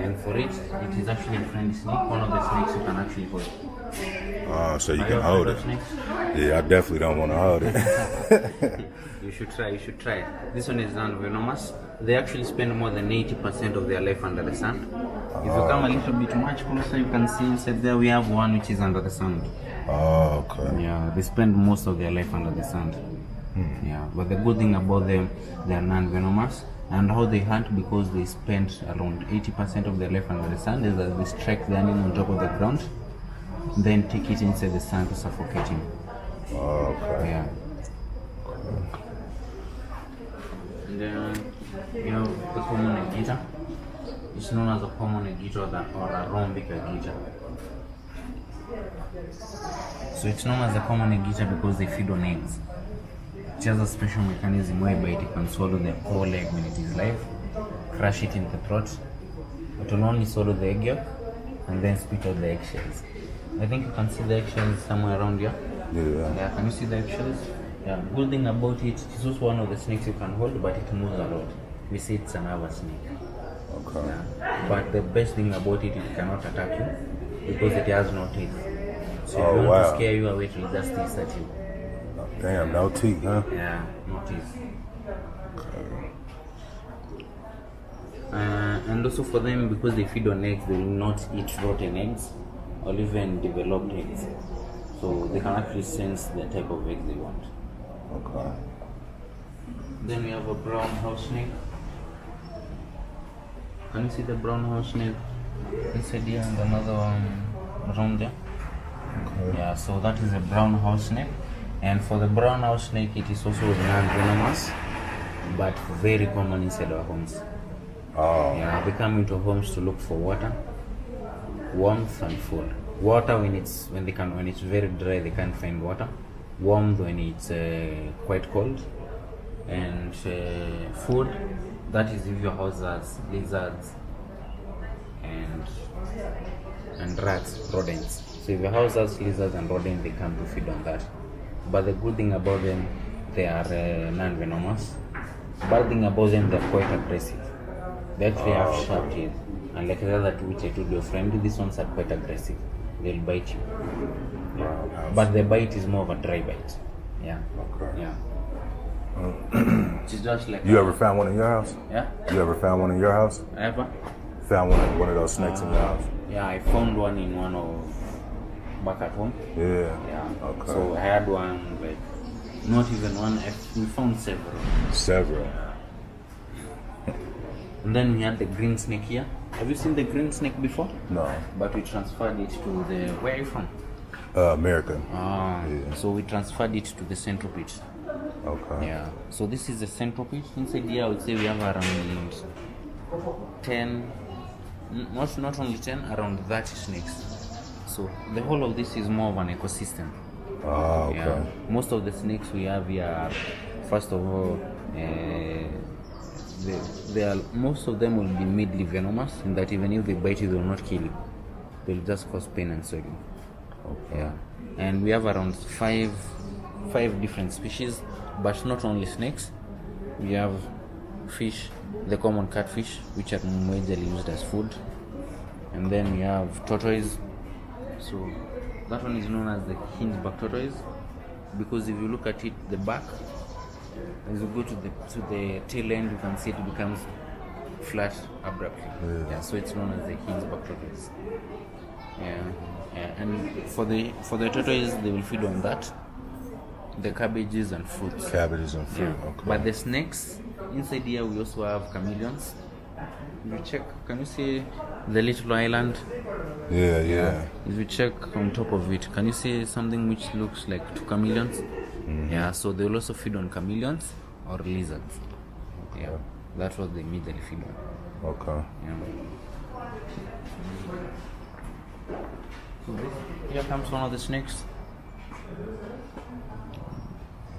And for it is actually a friendly snake. One of the snakes you can actually hold. So you can hold it. Snakes? Yeah, I definitely don't want to hold it. You should try it. This one is non-venomous. They actually spend more than 80% of their life under the sand. If you come a little bit much closer, you can see inside there we have one which is under the sand. Oh, okay. Yeah, they spend most of their life under the sand. Yeah, but the good thing about them, they are non-venomous. And how they hunt, because they spend around 80% of their life under the sand, is that they strike the animal on top of the ground, then take it inside the sand to suffocate him. Okay. Yeah. And then you have the common agita. It's known as a common agita or a rhombic agita. So it's known as a common agita because they feed on eggs. It has a special mechanism whereby it can swallow the whole egg when it is live, crush it in the throat. It will only swallow the egg yolk and then spit out the eggshells. I think you can see the eggshells somewhere around here. Yeah, can you see the eggshells? Yeah, good thing about it, it's also one of the snakes you can hold, but it moves a lot. We say it's an hour snake. Okay. Yeah. But the best thing about it cannot attack you because it has no teeth. So if you want to scare you away, it will just hiss at you. Damn, no teeth, huh? Yeah, no teeth. And also for them, because they feed on eggs, they will not eat rotten eggs or even developed eggs. So they can actually sense the type of egg they want. Okay. Then we have a brown house snake. Can you see the brown house snake inside here and another one around there? Okay. Yeah, so that is a brown house snake. And for the brown house snake, it is also non-venomous, but very common inside our homes. Oh. Yeah, they come into homes to look for water, warmth, and food. Water when it's very dry, they can't find water. Warmth when it's quite cold, and food. That is if your house has lizards and rats, rodents. So if your house has lizards and rodents, they come to feed on that. But the good thing about them, they are non-venomous. Bad thing about them, they're quite aggressive. They actually have sharp teeth. And like the other two which I told your friend, these ones are quite aggressive. They'll bite you. Yeah. But the bite is more of a dry bite. Yeah. Okay. Yeah. It's just like you ever found one in your house? Yeah. You ever found one in your house? Ever? Found one of those snakes in your house? Yeah, I found one in one of back at home. Yeah. Yeah. Okay. So I had one, like not even one. We found several. Several. And then we had the green snake here. Have you seen the green snake before? No. But we transferred it to the. Where are you from? America. Yeah. So we transferred it to the central pit. Okay. Yeah. So this is the central pit. Inside here, I would say we have around 10, not only 10, around 30 snakes. So the whole of this is more of an ecosystem. Oh, okay. Yeah. Most of the snakes we have here are, first of all, most of them will be mildly venomous, in that even if they bite you, they will not kill you. They'll just cause pain and swelling. Okay. Yeah. And we have around five different species, but not only snakes. We have fish, the common catfish, which are majorly used as food. And then we have tortoise. So that one is known as the hingeback tortoise, because if you look at it, the back, as you go to the tail end, you can see it becomes flat abruptly. Yeah, so it's known as the hingeback tortoise. Yeah. And for the tortoise, they will feed on that, the cabbages and fruits. Cabbages and fruit. Yeah. Okay. But the snakes, inside here we also have chameleons. If you check, can you see the little island? Yeah. If you check on top of it, can you see something which looks like two chameleons? Mm-hmm. Yeah, so they will also feed on chameleons or lizards. Yeah, that's what they immediately feed on. Okay. Yeah. So here comes one of the snakes.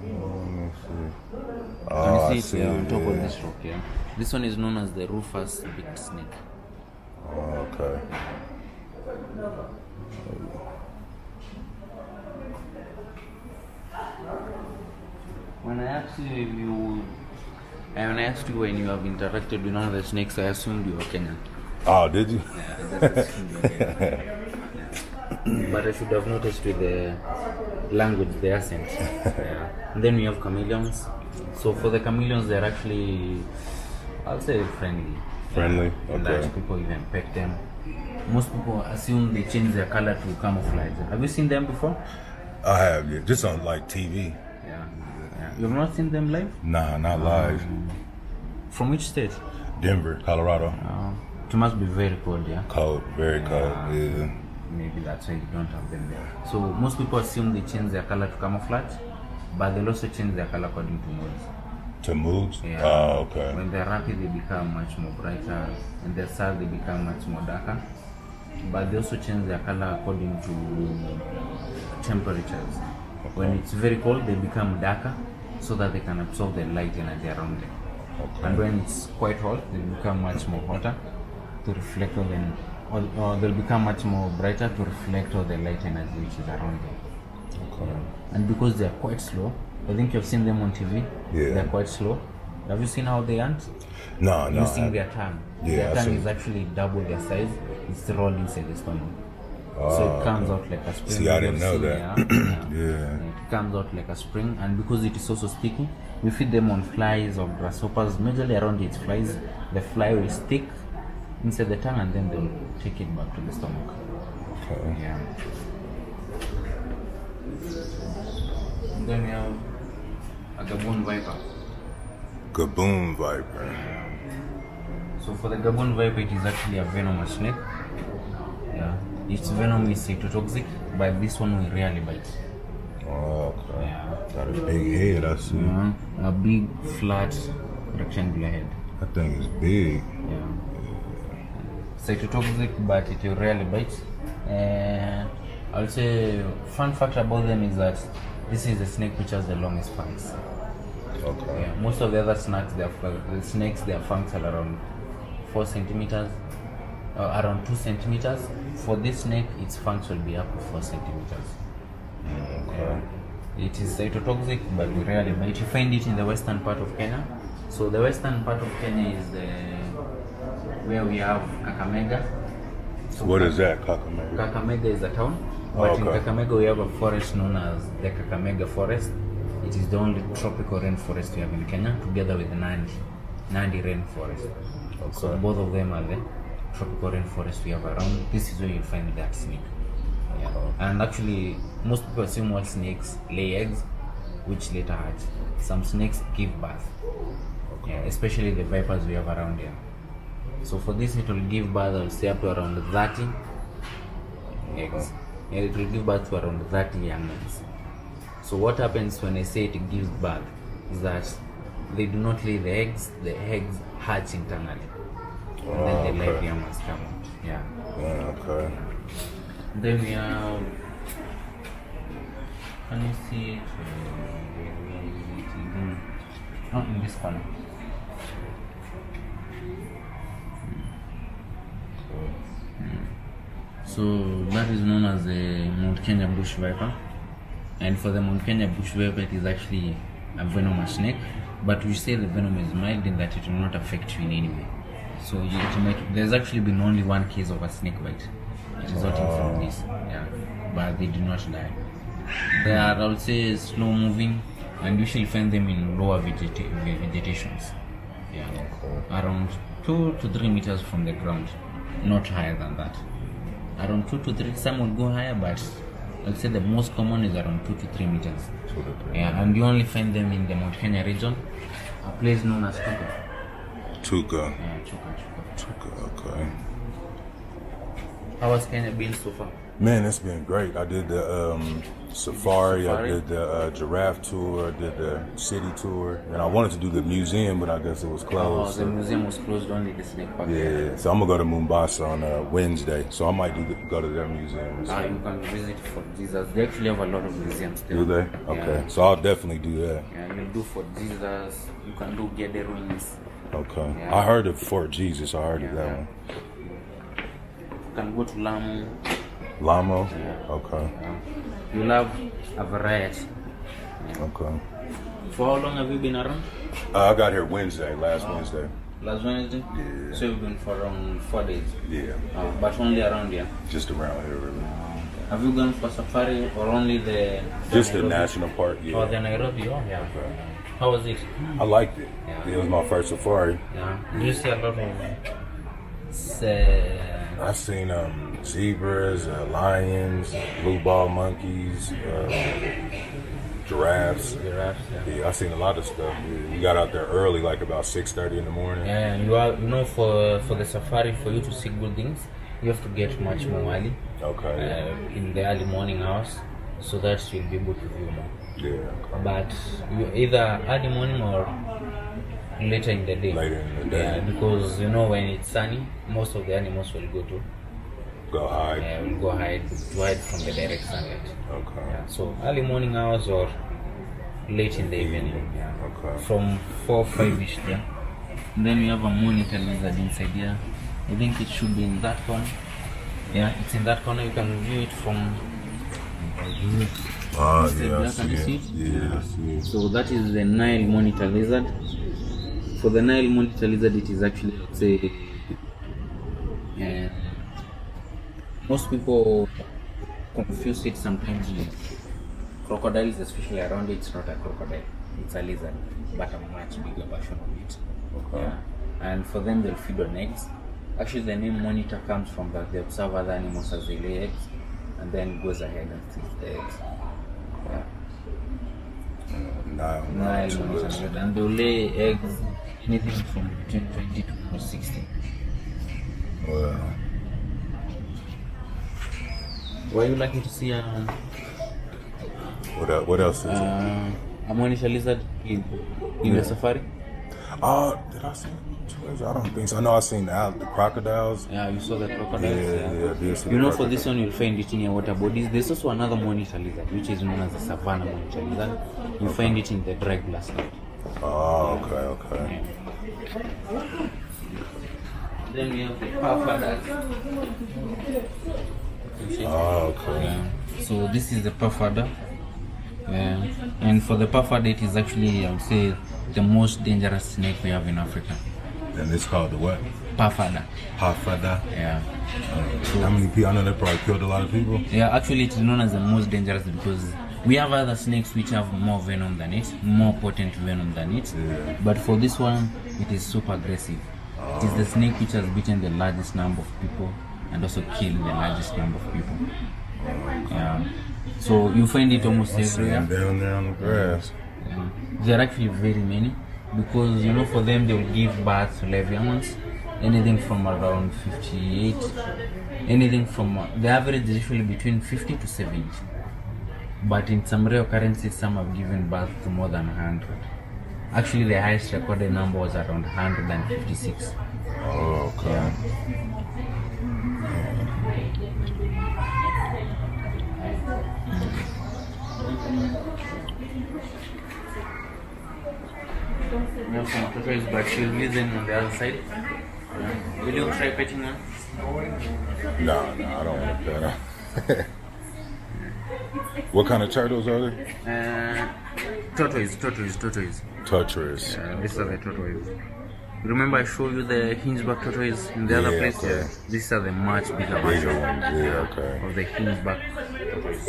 Let me see. Can you I see it on top of this rock? Yeah. This one is known as the rufous beaked snake. Oh, okay. When I asked you when you have interacted with one of the snakes, I assumed you were Kenyan. Oh, did you? Yeah, that's a studio here. Yeah. But I should have noticed with the language, the accent. Yeah. And then we have chameleons. So for the chameleons, they're actually, I'll say friendly. Friendly? Yeah. Okay. Large people even pet them. Most people assume they change their color to camouflage. Have you seen them before? I have, yeah. Just on like TV. Yeah. You've not seen them live? Nah, not live. From which state? Denver, Colorado. It must be very cold, yeah? Cold, very cold. Yeah. Maybe that's why you don't have them there. So most people assume they change their color to camouflage, but they'll also change their color according to moods. To moods? Yeah. Oh, okay. When they're happy, they become much more brighter. When they're sad, they become much more darker. But they also change their color according to temperatures. When it's very cold, they become darker so that they can absorb the light energy around them. Okay. And when it's quite hot, they become much more hotter to reflect all them, or they'll become much more brighter to reflect all the light energy which is around them. Okay. And because they're quite slow, I think you've seen them on TV. Yeah. They're quite slow. Have you seen how they hunt? No. Using their tongue. Yeah, Their I've tongue seen is it. actually double their size. It's rolled inside the stomach. So it comes out like a spring. See, I didn't know that. Yeah. It comes out like a spring, and because it is also sticky, we feed them on flies or grasshoppers. Majorly around its flies, the fly will stick inside the tongue, and then they'll take it back to the stomach. Okay. Yeah. And then we have a Gabon viper. Gaboon viper. So for the Gabon viper, it is actually a venomous snake. Yeah. Its venom is cytotoxic, but this one will rarely bite. Oh, okay. Yeah. Got a big head, I see. A big, flat, rectangular head. That thing is big. Yeah. Cytotoxic, but it will rarely bite. And I would say, fun fact about them is that this is the snake which has the longest fangs. Okay. Yeah. Most of the other snakes, their fangs are around 4 centimeters, around 2 centimeters. For this snake, its fangs will be up to 4 centimeters. Okay. It is cytotoxic, but we rarely bite. You find it in the western part of Kenya. So the western part of Kenya is where we have Kakamega. So What is that, Kakamega? Kakamega is a town, but in Okay. Kakamega we have a forest known as the Kakamega Forest. It is the only tropical rainforest we have in Kenya, together with Nandi Rainforest. So both of them are the tropical rainforest we have around. This is where you find that snake. Yeah. And actually, most people assume all snakes lay eggs, which later hatch. Some snakes give birth, yeah, especially the vipers we have around here. So for this, it will give birth, I'll say, up to around 30 eggs. Yeah, it will give birth to around 30 young ones. So what happens when I say it gives birth is that they do not lay the eggs hatch internally. And then the live young ones come out. Yeah. Okay. Then we have, can you see it? Not in this corner. So that is known as the Mount Kenya bush viper. And for the Mount Kenya bush viper, it is actually a venomous snake. But we say the venom is mild in that it will not affect you in any way. So there's actually been only one case of a snake bite resulting from this. Yeah, but they do not die. They are, I would say, slow moving, and you usually find them in lower vegetations. Yeah, around 2 to 3 meters from the ground, not higher than that. Around 2 to 3, some will go higher, but I'd say the most common is around 2 to 3 meters. Yeah, and you only find them in the Mount Kenya region, a place known as Tuka. Tuka. Yeah, Tuka. Okay. How has Kenya been so far? Man, it's been great. I did the safari, I did the giraffe tour, I did the city tour, and I wanted to do the museum, but I guess it was closed. The museum was closed, only the snake park. Yeah, so I'm gonna go to Mombasa on Wednesday, so I might go to their museum. You can visit Fort Jesus. They actually have a lot of museums there. Do they? Okay, Yeah. so I'll definitely do that. Yeah, you'll do Fort Jesus. You can do Gede ruins. Okay, Yeah. I heard of Fort Jesus. I heard of that Yeah. one. You can go to Lamu. Lamo. Yeah. Okay. You'll have a variety. Okay. For how long have you been around? I got here last Wednesday. Last Wednesday? Yeah. So you've been for around 4 days? Yeah. But only around here? Just around here, really. Have you gone for safari or only the... Just the national park, yeah. Oh, the Nairobi, oh yeah. How was it? I liked it. Yeah. It was my first safari. Yeah. Do you see a lot of... I've seen zebras, lions, blue ball monkeys, giraffes. Yeah, I've seen a lot of stuff. Yeah. We got out there early, like about 6:30 in the morning. Yeah, for the safari, for you to see good things, you have to get much more early. Okay. In the early morning hours, so that you'll be able to view more. Yeah. But you either early morning or later in the day. Later in the day. Yeah, because when it's sunny, most of the animals will go hide. will go hide from the direct sunlight. Okay. Yeah, so early morning hours or late in the evening. Yeah. Okay. From 4-5ish there. Then we have a monitor lizard inside here. I think it should be in that corner. Yeah, it's in that corner. You can view it from. Oh, yeah, I see it. Yeah, I see it. So that is the Nile monitor lizard. For the Nile monitor lizard, it is actually, let's say, most people confuse it sometimes with crocodiles, especially around it. It's not a crocodile, it's a lizard, but a much bigger version of it. Okay. Yeah. And for them, they'll feed on eggs. Actually, the name monitor comes from that. They observe other animals as they lay eggs, and then goes ahead and sees the eggs. Yeah. Nile monitor, and they'll lay eggs anything from between 20 to 60. Wow. Were you lucky to see What else is it? a monitor lizard in the safari? Did I see it? I don't think so. I know I seen the crocodiles. Yeah, you saw the crocodiles. Yeah. For this one, you'll find it in your water bodies. There's also another monitor lizard, which is known as the savannah monitor lizard. You find it in the dry grassland. Oh, okay. Yeah. Then we have the puffer. Oh, okay. Yeah. So this is the puffer. And for the puffer, it is actually, I would say, the most dangerous snake we have in Africa. And it's called the what? Puffer. Yeah. How many people? I know they probably killed a lot of people. Yeah, actually it is known as the most dangerous because we have other snakes which have more venom than it, more potent venom than it. Yeah. But for this one, it is super aggressive. It is the snake which has beaten the largest number of people and also killed the largest number of people. Yeah. So you find it almost everywhere. Down there on the grass. Yeah. There are actually very many because for them they will give birth to live young ones, anything from around 58, anything from the average is usually between 50 to 70. But in some rare occurrences, some have given birth to more than 100. Actually, the highest recorded number was around 156. Oh, okay. Yeah. We have some tortoise, but she'll be then on the other side. Yeah. Will you try petting one? No, I don't want to pet. What kind of turtles are they? Tortoise. Tortoise. Yeah, these are the tortoise. Remember I showed you the hingeback tortoise in the other place? Okay. Yeah. These are the much bigger Bigger version ones, yeah, okay. of the hingeback tortoise.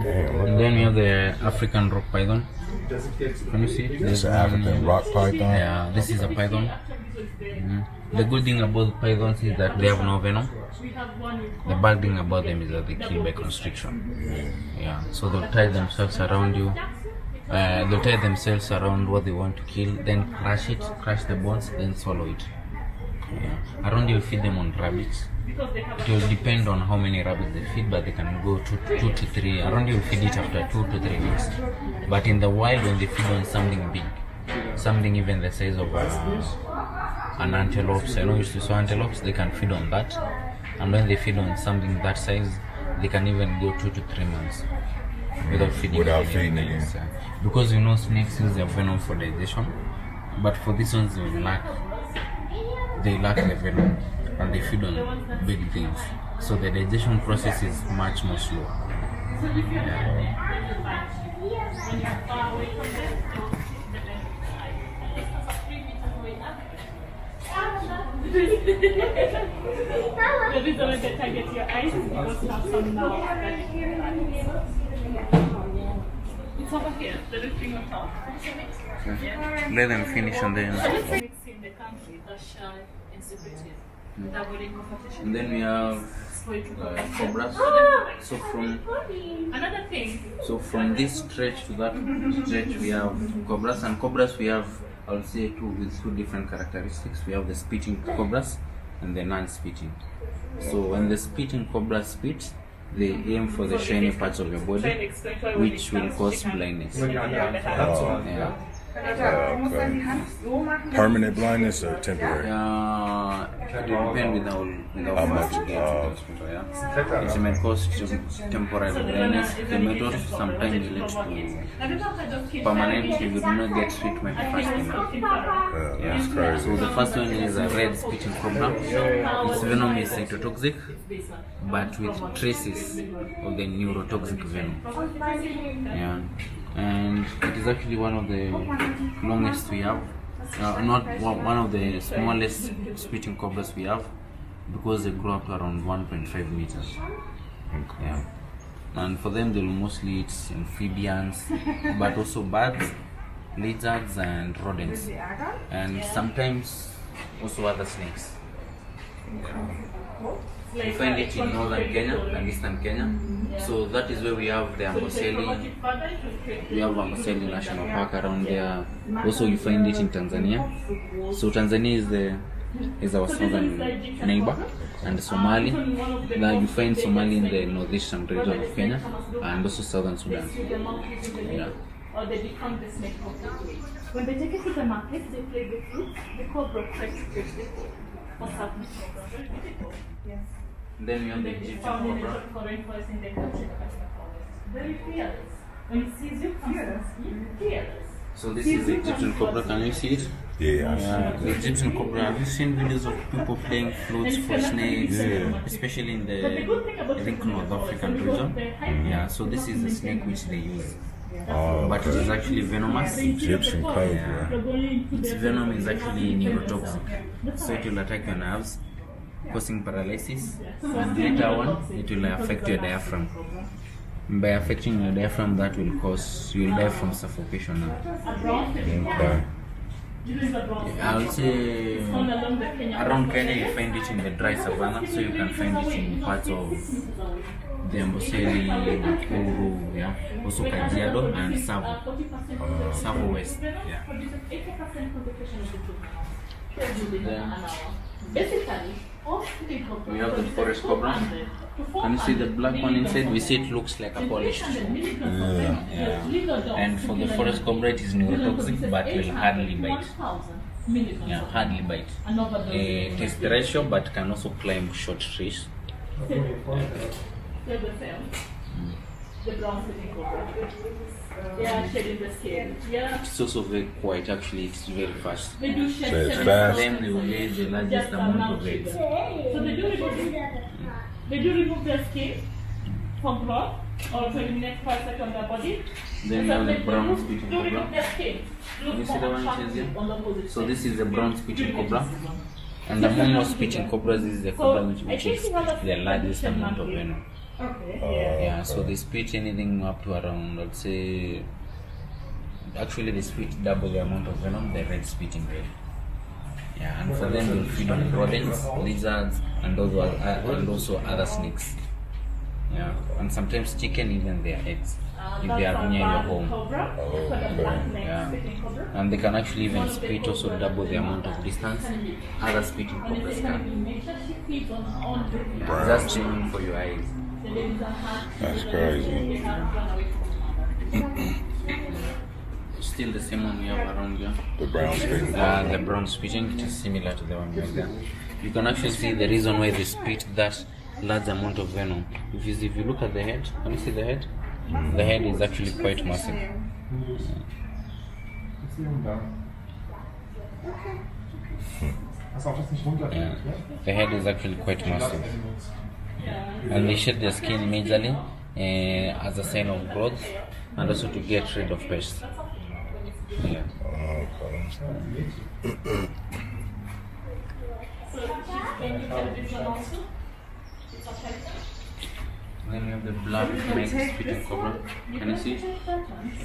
And then we have the African rock python. Can you see it? It's an African rock python. Yeah, this is a python. The good thing about pythons is that they have no venom. The bad thing about them is that they kill by constriction. Yeah, so they'll tie themselves around you. They'll tie themselves around what they want to kill, then crush the bones, then swallow it. Yeah. Around you feed them on rabbits. It will depend on how many rabbits they feed, but they can go 2 to 3. Around you feed it after 2 to 3 weeks. But in the wild, when they feed on something big, something even the size of an antelope, I know you used to saw antelopes, they can feed on that. And when they feed on something that size, they can even go 2 to 3 months without feeding again. Because snakes use their venom for digestion, but for these ones they lack the venom and they feed on big things. so the digestion process is much more slow. The reason why they target your eyes is because you have some nerves that it's over here, the lifting on top. Let them finish and then. Mix in the country, the shy and secretive. And then we have cobras. So Another thing. So from this stretch to that stretch we have cobras, and cobras we have, I would say, two different characteristics. We have the spitting cobras and the non-spitting. So when the spitting cobra spits, they aim for the shiny parts of your body, which will cause blindness. Yeah. Okay. Permanent blindness or temporary? It depends with how much you get. It may cause temporary blindness. The method sometimes leads to permanent if you do not get treatment fast enough. That's crazy. So the first one is a red spitting cobra. Its venom is cytotoxic, but with traces of the neurotoxic venom. Yeah. And it is actually one of the longest we have, not one of the smallest spitting cobras we have, because they grow up to around 1.5 meters. Yeah. And for them, they'll mostly eat amphibians, but also birds, lizards, and rodents, and sometimes also other snakes. You find it in northern Kenya and eastern Kenya. So that is where we have the Amboseli. We have Amboseli National Park around there. Also you find it in Tanzania. So Tanzania is our southern neighbor, and Somali. Now you find Somali in the northeastern region of Kenya and also southern Sudan. Yeah. Or they become the snake of the day. When they take it to the market, they play the fruit, the cobra tries to catch the cobra. What's happening? Yes. Then we have the Egyptian Found in the cobra. tropical rainforest in the country. Very fearless. When it sees you, fearless. So this is the Egyptian cobra. Can you see it? Yeah, I see. The Egyptian cobra. Have you seen videos of people playing flutes for snakes, especially in the I think North African region? Yeah. So this is the snake which they use. But it is actually venomous. Egyptian cobra. Its venom is actually neurotoxic, so it will attack your nerves, causing paralysis, and later on it will affect your diaphragm. By affecting your diaphragm, that will cause you will die from suffocation. Okay. I would say around Kenya you find it in the dry savanna, so you can find it in parts of the Amboseli, Nakuru, yeah, also Kajiado and Savo West. Yeah. We have the forest cobra. Can you see the black one inside? We see it looks like a polished shoe. Yeah. And for the forest cobra, it is neurotoxic, but will hardly bite. Yeah, hardly bite. It is terrestrial, but can also climb short trees. The brown sitting cobra. Yeah, shedding the skin. Yeah. It's also very quiet, actually, it's very fast. They do shed. So it's skin. fast. Then they will lay the largest amount of eggs. So they do remove their skin for growth or to eliminate parasites on their body. Then you have the brown spitting Do remove cobra. their skin. Can you see the one which is here? On the opposite So side. this is the brown spitting cobra. And among most spitting cobras, this is the cobra which is the largest amount of venom. Okay. Yeah, so they spit anything up to around, let's say, actually they spit double the amount of venom the red spitting red. Yeah, and for them they'll feed on rodents, lizards, and also other snakes. Yeah, and sometimes chicken, even their eggs, if they are near your home. Yeah, and they can actually even spit also double the amount of distance other spitting cobras can. Just aiming for your eyes. That's crazy. Still the same one we have around here. The brown spitting. The brown spitting, it is similar to the one right there. You can actually see the reason why they spit that large amount of venom. If you look at the head, can you see the head? The head is actually quite massive. Yeah. The head is actually quite massive. And they shed their skin majorly as a sign of growth and also to get rid of pests. Yeah. Then we have the black neck spitting cobra. Can you see it?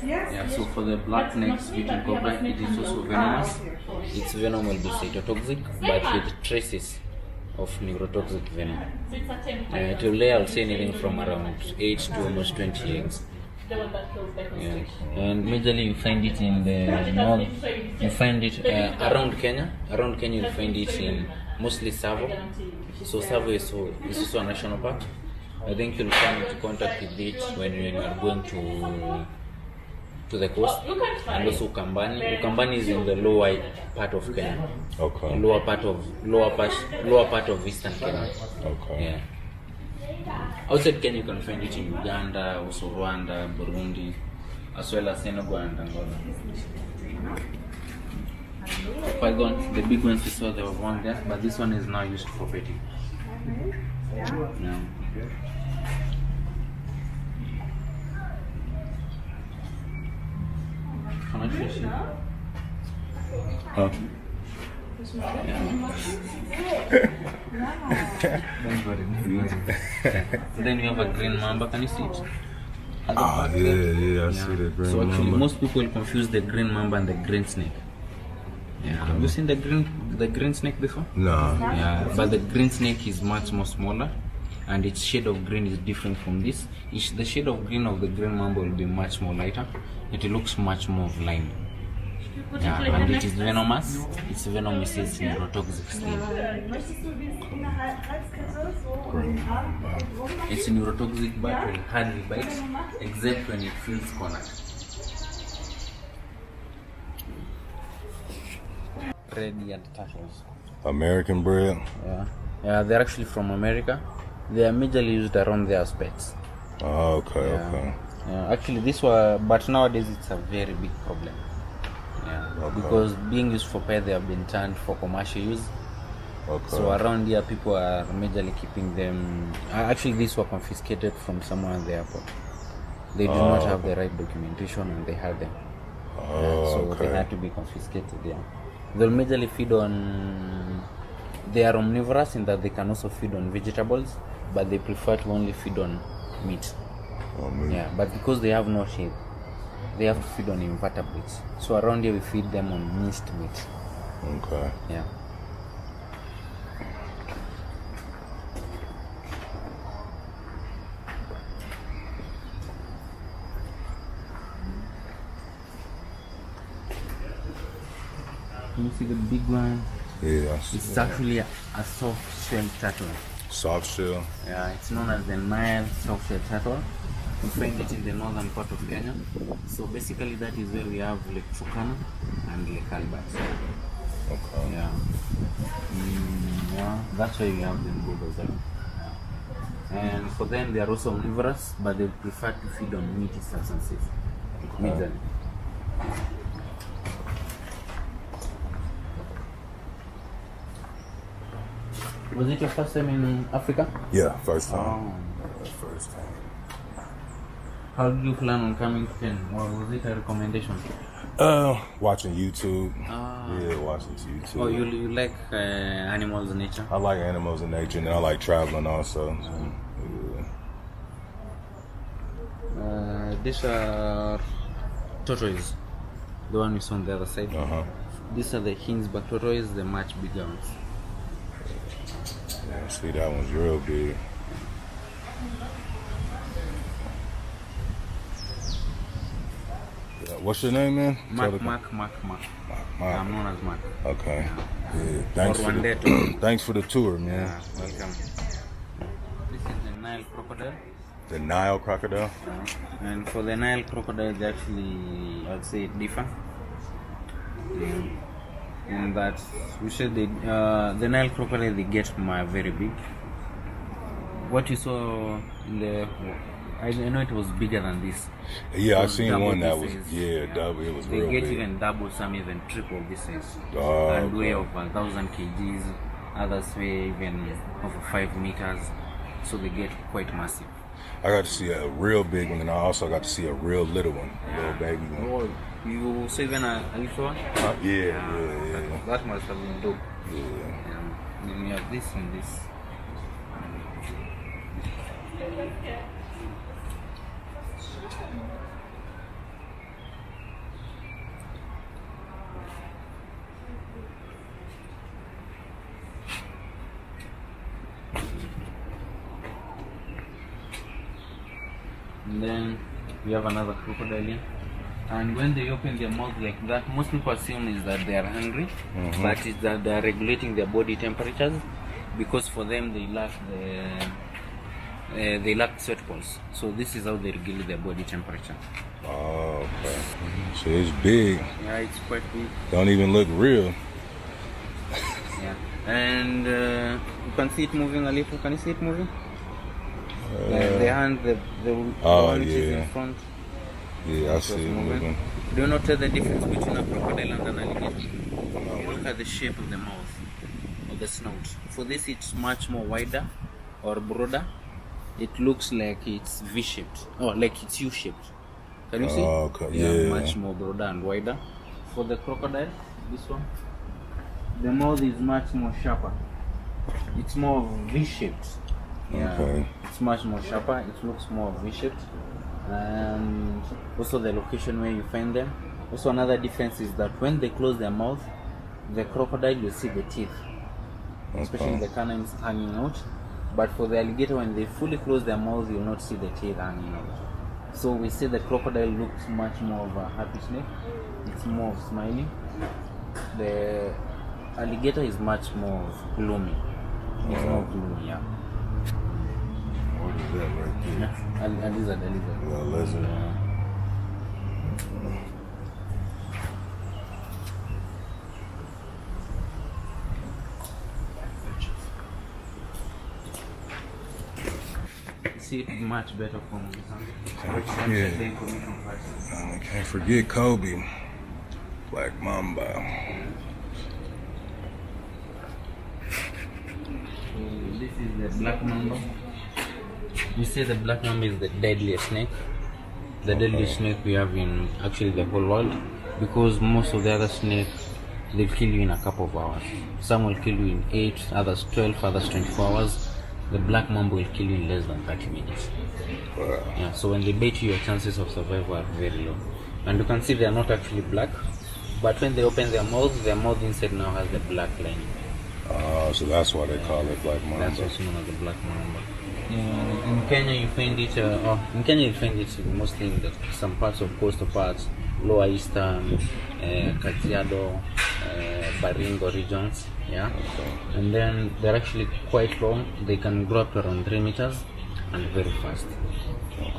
Yeah, so for the black neck spitting cobra, it is also venomous. Its venom will be cytotoxic, but with traces of neurotoxic venom. It will lay, I'll say, anything from around 8 to almost 20 eggs. Yeah. And majorly you find it in the north, you find it around Kenya. Around Kenya you find it in mostly Savo. So Savo is also a national park. I think you'll come into contact with it when you are going to the coast, and also Ukambani. Ukambani is in the lower part of Kenya. Okay. Lower part of eastern Kenya. Okay. Yeah. Outside Kenya you can find it in Uganda, also Rwanda, Burundi, as well as Senegal and Angola. Python, the big ones you saw, there was one there, but this one is now used for petting. Yeah. How much fish? Huh? Then you have a green mamba. Can you see it? Ah, yeah, I see the green So actually, mamba. most people confuse the green mamba and the green snake. Yeah. Have you seen the green snake before? No. Yeah, but the green snake is much more smaller, and its shade of green is different from this. The shade of green of the green mamba will be much more lighter. It looks much more of lime. Yeah, and it is venomous. Its venom is neurotoxic still. It's neurotoxic, but will hardly bite, except when it feels cornered. Red-eared turtles. American breed? Yeah, they're actually from America. They are majorly used around their pets. Oh, okay, okay. Yeah, actually, but nowadays it's a very big problem. Yeah, because being used for pet, they have been turned for commercial use. Okay. So around here, people are majorly keeping them. Actually, these were confiscated from someone at the airport. They do not have the right documentation, and they had them. So they had to be confiscated. Yeah, they'll majorly feed on. They are omnivorous in that they can also feed on vegetables, but they prefer to only feed on meat. Yeah, but because they have no shape, they have to feed on invertebrates. So around here we feed them on minced meat. Okay. Yeah. Can you see the big one? Yeah, I see. It's actually a soft-shelled turtle. Soft shell? Yeah, it's known as the Nile soft-shelled turtle. We find it in the northern part of Kenya. So basically that is where we have Lake Turkana and Lake Albert. Okay. Yeah. Yeah, that's why we have them both of them. Yeah. And for them, they are also omnivorous, but they prefer to feed on meaty substances. Okay. Was it your first time in Africa? Yeah, first time. Oh. First time. How did you plan on coming to Kenya? Or was it a recommendation? Watching YouTube. Ah. Yeah, watching YouTube. Oh, you like animals and nature? I like animals and nature, and I like traveling also. These are tortoises. The one we saw on the other side. These are the Hinsback tortoises, the much bigger ones. Yeah, see, that one's real big. What's your name, man? Mark. I'm known as Mark. Okay. Yeah. Thanks For for one day thanks for the tour, man. Yeah, welcome. This is the Nile crocodile. The Nile crocodile. And for the Nile crocodile, they actually, I'd say, differ. In that, we said the Nile crocodile, they get very big. What you saw in the, I know it was bigger than this. Yeah, I seen one that was size. double. It was They real get big. even double, some even triple this size. Okay. And weigh over 1,000 kgs. Others weigh even over 5 meters. so they get quite massive. I got to see a real big one, and I also got to see a real little one, a little baby one. Oh, you saw even a little one? Yeah. That must have been dope. Yeah. Then we have this and this. And then we have another crocodile here. And when they open their mouth like that, most people assume is that they are hungry, but it's that they are regulating their body temperatures, because for them they lack sweat pulse. So this is how they regulate their body temperature. Oh, okay. So it's big. Yeah, it's quite big. Don't even look real. Yeah, and you can see it moving a little. Can you see it moving? The hand, the one which is in front. Yeah, I see it moving. Do you not tell the difference between a crocodile and an alligator? Look at the shape of the mouth, of the snout. For this, it's much more wider or broader. It looks like it's V-shaped, or like it's U-shaped. Can you see? Okay. Yeah. Much more broader and wider. For the crocodile, this one, the mouth is much more sharper. It's more V-shaped. Yeah, Okay. it's much more sharper. It looks more V-shaped, and also the location where you find them. Also, another difference is that when they close their mouth, the crocodile, you see the teeth, especially the canines hanging out. But for the alligator, when they fully close their mouth, you'll not see the teeth hanging out. So we say the crocodile looks much more of a happy snake. It's more smiling. The alligator is much more gloomy. It's more gloomy, yeah. What is that right there? Yeah, a lizard. A lizard. See it much better from this Yeah. Can't forget Kobe. Black mamba. This is the black mamba. We say the black mamba is the deadliest snake. The deadliest snake we have in actually the whole world, because most of the other snakes, they'll kill you in a couple of hours. Some will kill you in 8, others 12, others 24 hours. The black mamba will kill you in less than 30 minutes. Wow. Yeah, so when they bite you, your chances of survival are very low. And you can see they are not actually black, but when they open their mouth inside now has the black lining. So that's why they call it black mamba. That's also known as the black mamba. In Kenya you find it, mostly in some parts of coastal parts, Lower Eastern, Kajiado, Baringo regions. Yeah, and then they're actually quite long. They can grow up to around 3 meters and very fast.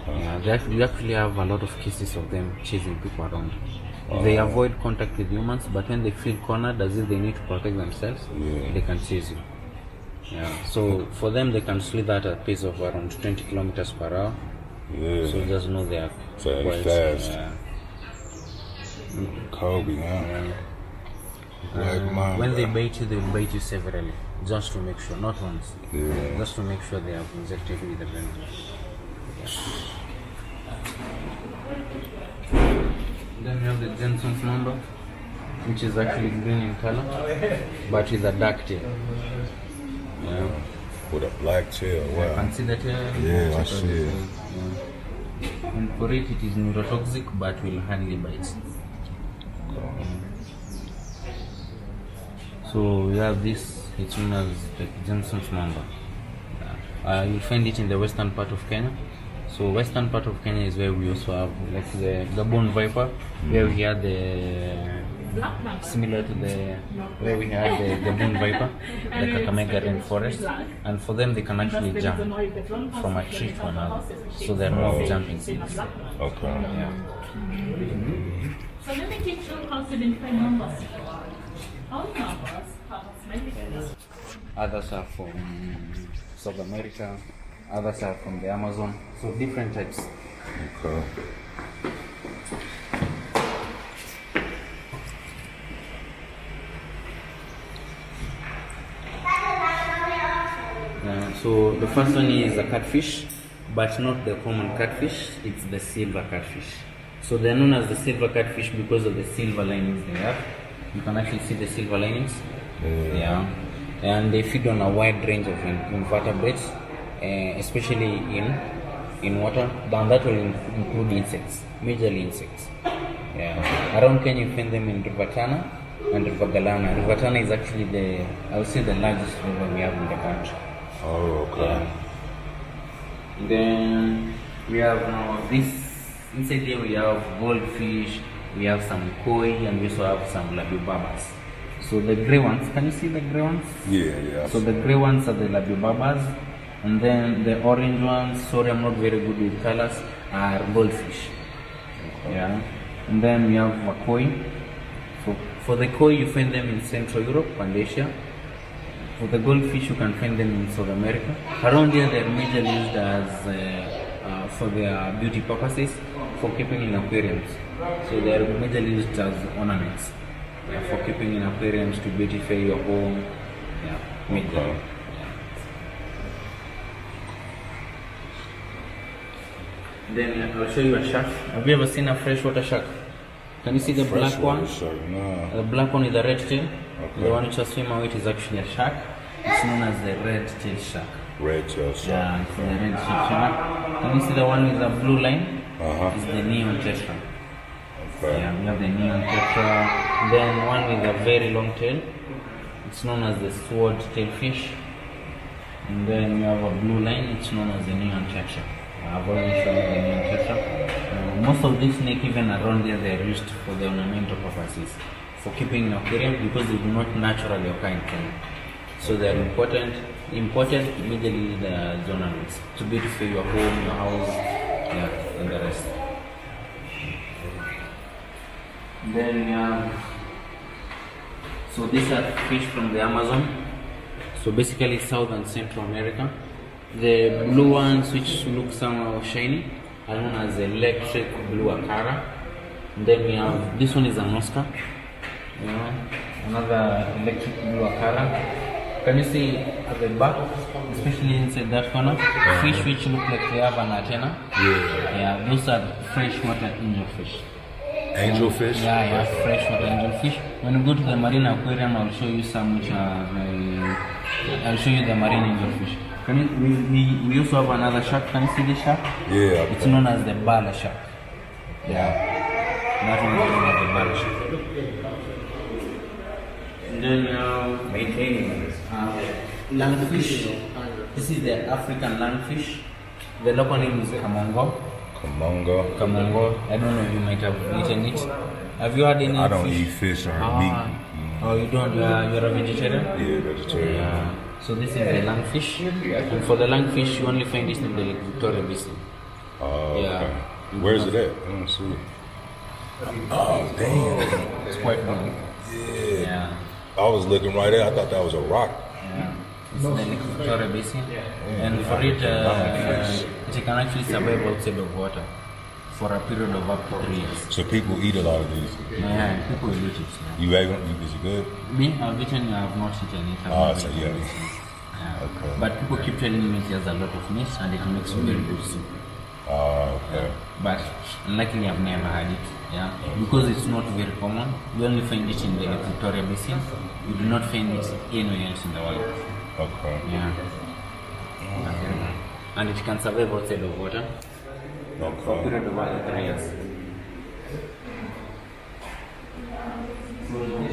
Yeah, you actually have a lot of cases of them chasing people around. They avoid contact with humans, but when they feel cornered as if they need to protect themselves, they can chase you. Yeah, so for them they can slither at a pace of around 20 kilometers per hour. Yeah. So just know they are quite fast. Kobe, huh? Black mamba. When they bite you, they will bite you severally, just to make sure, not once. Yeah. Just to make sure they have injected you with the venom. Then we have the Jensen's mamba, which is actually green in color, but with a dark tail. Yeah. With a black tail, wow. You can see the tail? Yeah, I see it. Yeah. And for it is neurotoxic, but will hardly bite. So we have this, it's known as the Jensen's mamba. You'll find it in the western part of Kenya. So western part of Kenya is where we also have like the Gabon viper, where we had the similar to the where we had the Gabon viper, the Kakamega Rainforest, and for them they can actually jump from a tree to another. So they're more jumping snakes. Okay. Yeah. So let me teach you how to identify mambas. All mambas have smelly feathers. Others are from South America, others are from the Amazon, so different types. Okay. So the first one is a catfish, but not the common catfish, it's the silver catfish. So they're known as the silver catfish because of the silver linings they have. You can actually see the silver linings. Yeah. And they feed on a wide range of invertebrates, especially in water. And that will include insects, majorly insects. Yeah. Around Kenya you find them in River Tana and River Galana. River Tana is actually I would say the largest river we have in the country. Oh, okay. Yeah. Then we have now this. Inside here we have goldfish, we have some koi, and we also have some labibabas. So the grey ones, can you see the grey ones? Yeah. So the grey ones are the labibabas, and then the orange ones, sorry I'm not very good with colors, are goldfish. Yeah. And then we have a koi. So for the koi you find them in Central Europe and Asia. For the goldfish you can find them in South America. Around here they're majorly used as for their beauty purposes, for keeping in aquariums. So they are majorly used as ornaments, for keeping in aquariums to beautify your home. Yeah, majorly. Then I'll show you a shark. Have you ever seen a freshwater shark? Can you see the black one? Shark, no. The black one with the red tail. Okay. The one which is swimmer with is actually a shark. It's known as the red tail shark. Red tail shark. Yeah, it's the red tail shark. Can you see the one with the blue line? It's the neon tetra. Okay. Yeah, we have the neon tetra. Then one with a very long tail. It's known as the sword tail fish. And then we have a blue line. It's known as the neon tetra. I've already shown you the neon tetra. Most of these snakes, even around there, they are used for the ornamental purposes, for keeping in aquarium because they do not naturally occur in Kenya. So they are imported immediately the ornaments to beautify your home, your house, yeah, and the rest. Then we have, so these are fish from the Amazon. So basically South and Central America. The blue ones, which look somehow shiny, are known as electric blue acara. Then we have, this one is an Oscar. Another electric blue acara. Can you see at the back, especially inside that corner, fish which look like they have an antenna? Yeah, those are freshwater angelfish. Angelfish? Yeah, freshwater angelfish. When you go to the marine aquarium, I'll show you some which are I'll show you the marine angelfish. Can you, we also have another shark. Can you see this shark? Yeah. It's known as the bala shark. Yeah. That one is known as the bala shark. And then maintaining lungfish. This is the African lungfish. The local name is Kamongo. Kamongo. I don't know if you might have eaten it. Have you had any? I don't eat fish or meat. Oh, you don't? You're a vegetarian? Yeah, vegetarian. Yeah. So this is the lungfish. And for the lungfish, you only find this in the Lake Victoria Basin. Oh, Yeah. okay. Where's it at? I don't see it. Oh, damn. It's quite big. Yeah. I was looking right at it. I thought that was a rock. Yeah. It's in the Lake Victoria Basin. And for it, it can actually survive outside of water for a period of up to 3 years. So people eat a lot of these. Yeah, people will eat it. Yeah. You ate them? Is it good? Me, I've eaten, I have not eaten it. Oh, so yeah. Yeah. Okay. But people keep telling me it has a lot of meat and it makes very good soup. Oh, okay. But luckily I've never had it. Yeah. Because it's not very common. We only find it in the Lake Victoria Basin. We do not find it anywhere else in the world. Okay. Yeah. And it can survive outside of water for a period of up to 3 years.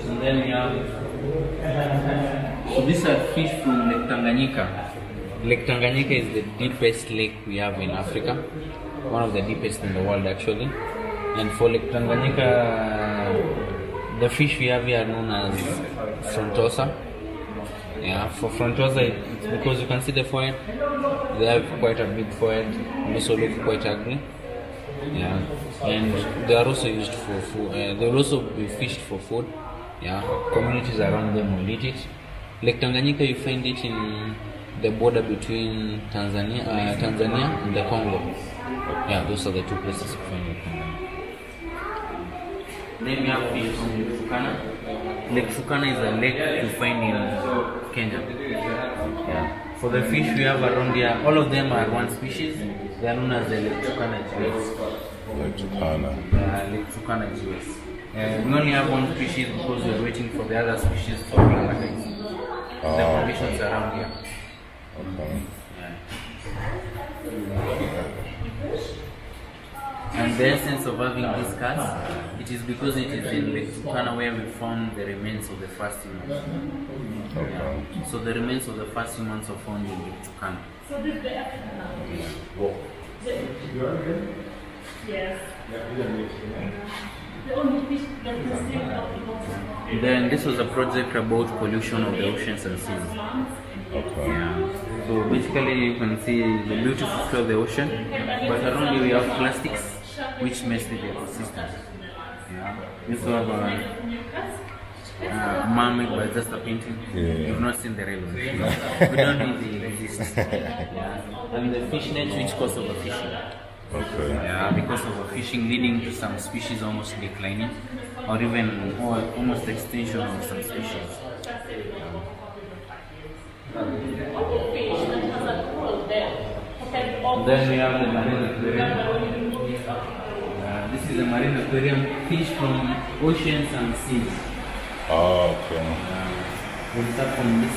And then we have, so these are fish from Lake Tanganyika. Lake Tanganyika is the deepest lake we have in Africa, one of the deepest in the world actually. And for Lake Tanganyika, the fish we have here are known as frontosa. Yeah, for frontosa, it's because you can see the forehead. They have quite a big forehead and also look quite ugly. Yeah, and they are also used for food. They will also be fished for food. Yeah, communities around them will eat it. Lake Tanganyika, you find it in the border between Tanzania and the Congo. Yeah, those are the two places you find Lake Tanganyika. Then we have fish from Lake Fukana. Lake Fukana is a lake you find in Kenya. Yeah. For the fish we have around here, all of them are one species. They are known as the Lake Turkana GS. Like Chicana. Lake Turkana GS. We only have one species because we're waiting for the other species to acclimatize. The conditions around here. Okay. And the essence of having these cats, it is because it is in Lake Turkana where we found the remains of the first humans. Okay. So the remains of the first humans are found in Lake Turkana. So this is the African now. Yes. The only fish that is still out the bottom. Then this was a project about pollution of the oceans and seas. Okay. So basically you can see the beautiful floor of the ocean, but around here we have plastics which mess with the ecosystem. We also have a mermaid, but just a painting. You've not seen the real one. We don't really exist. And the fish nets which cause overfishing. Okay. Because of overfishing leading to some species almost declining or even almost extinction of some species. Then we have the marine aquarium. This is a marine aquarium, fish from oceans and seas. Oh, okay. We'll start from this.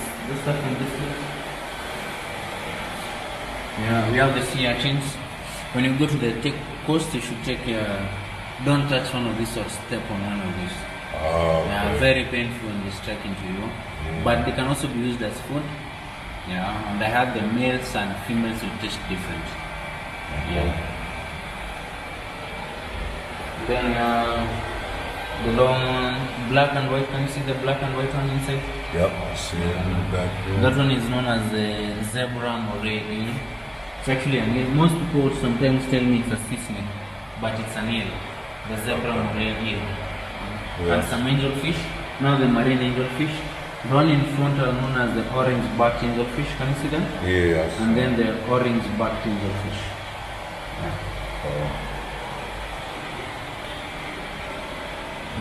We have the sea urchins. When you go to the coast, you should take don't touch one of these or step on one of these. Okay. Very painful when they strike into you. But they can also be used as food. And I have the males and females will taste different. Then the long one, black and white. Can you see the black and white one inside? Yep, I see it in the back there. That one is known as the zebra moray eel. It's actually a eel. Most people sometimes tell me it's a sea snake, but it's an eel. The zebra moray eel. And some angelfish. Now the marine angelfish. The one in front are known as the orange-backed angelfish. Can you see them? Yeah, I see. And then the orange-backed angelfish.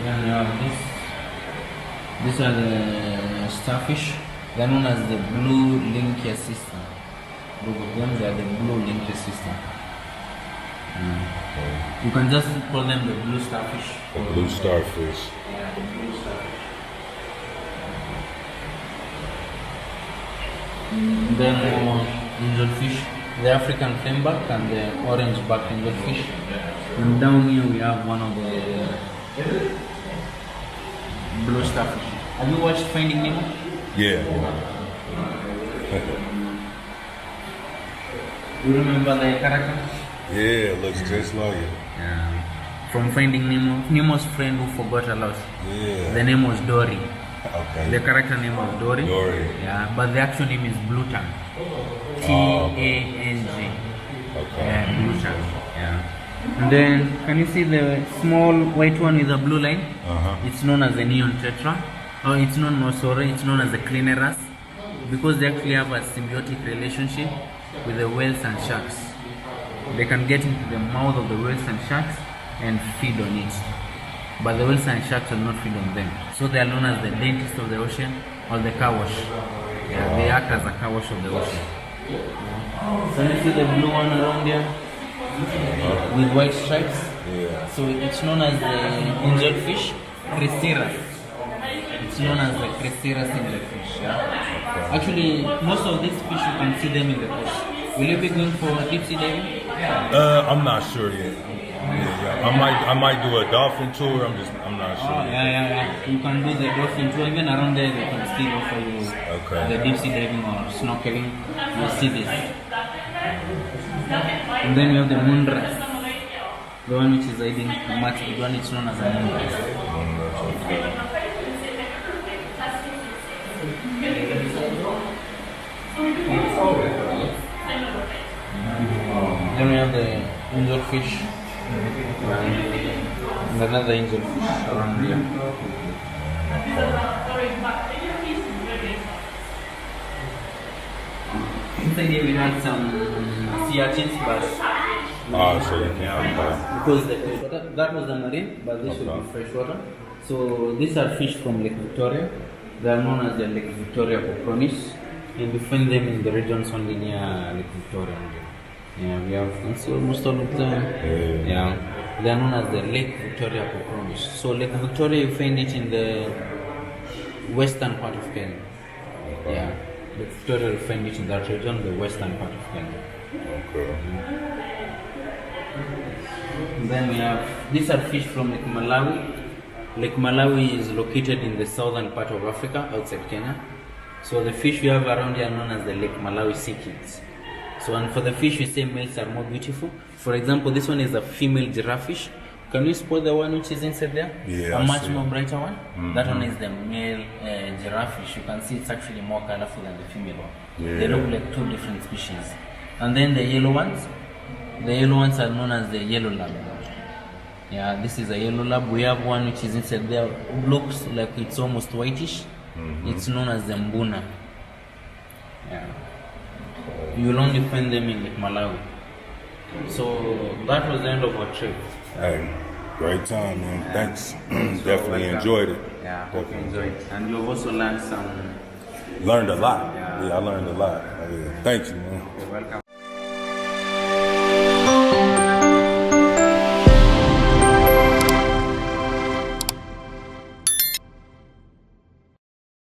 Then you have this. These are the starfish. They are known as the blue linkia system. Both of them, they are the blue linkia system. You can just call them the blue starfish. The blue starfish. Yeah, the blue starfish. Then angelfish, the African flameback and the orange-backed angelfish. And down here we have one of the blue starfish. Have you watched Finding Nemo? Yeah. You remember the character? Yeah, it looks just like it. From Finding Nemo, Nemo's friend who forgot a lot. Yeah. The name was Dory. Okay. The character name was Dory. Dory. But the actual name is Blue Tang. Tang. Okay. Blue Tang. And then, can you see the small white one with a blue line? It's known as the neon tetra. It's known as the cleaneras, because they actually have a symbiotic relationship with the whales and sharks. They can get into the mouth of the whales and sharks and feed on it. But the whales and sharks will not feed on them. So they are known as the dentist of the ocean or the car wash. They act as a car wash of the ocean. Can you see the blue one around there? With white stripes? Yeah. So it's known as the angelfish, Creceras. It's known as the Creceras angelfish. Actually, most of these fish you can see them in the coast. Will you be going for deep sea diving? I'm not sure yet. I might do a dolphin tour. I'm not sure. You can do the dolphin tour. Even around there, they can still offer you the deep sea diving or snorkeling. You'll see this. And then you have the moonrise, the one which is hiding the much big one. It's known as a moonrise. Then we have the angelfish. And another angelfish around here. Inside here we had some sea urchins, but so you can because that was the marine, but this will be freshwater. So these are fish from Lake Victoria. They are known as the Lake Victoria copronis. And we find them in the regions only near Lake Victoria. Yeah, we have almost all of them. Yeah. They are known as the Lake Victoria cockroach. So Lake Victoria, you find it in the western part of Kenya. Yeah. Lake Victoria, you find it in that region, the western part of Kenya. Okay. And then we have, these are fish from Lake Malawi. Lake Malawi is located in the southern part of Africa, outside Kenya. So the fish we have around here are known as the Lake Malawi sea kids. So, and for the fish, we say males are more beautiful. For example, this one is a female giraffe fish. Can you spot the one which is inside there? Yeah, a much see. more brighter one. That one is the male giraffe fish. You can see it's actually more colorful than the female one. Yeah. They look like two different species. And then the yellow ones are known as the yellow lab. Yeah, this is a yellow lab. We have one which is inside there, looks like it's almost whitish. It's known as the mbuna. Yeah. You will only find them in Lake Malawi. So that was the end of our trip. Hey, great time, man. Thanks. Definitely welcome. enjoyed it. Yeah, hope you enjoyed. And you've also learned some. Learned a lot. Yeah. Yeah, I learned a lot. Yeah. Thank you, man. You're welcome.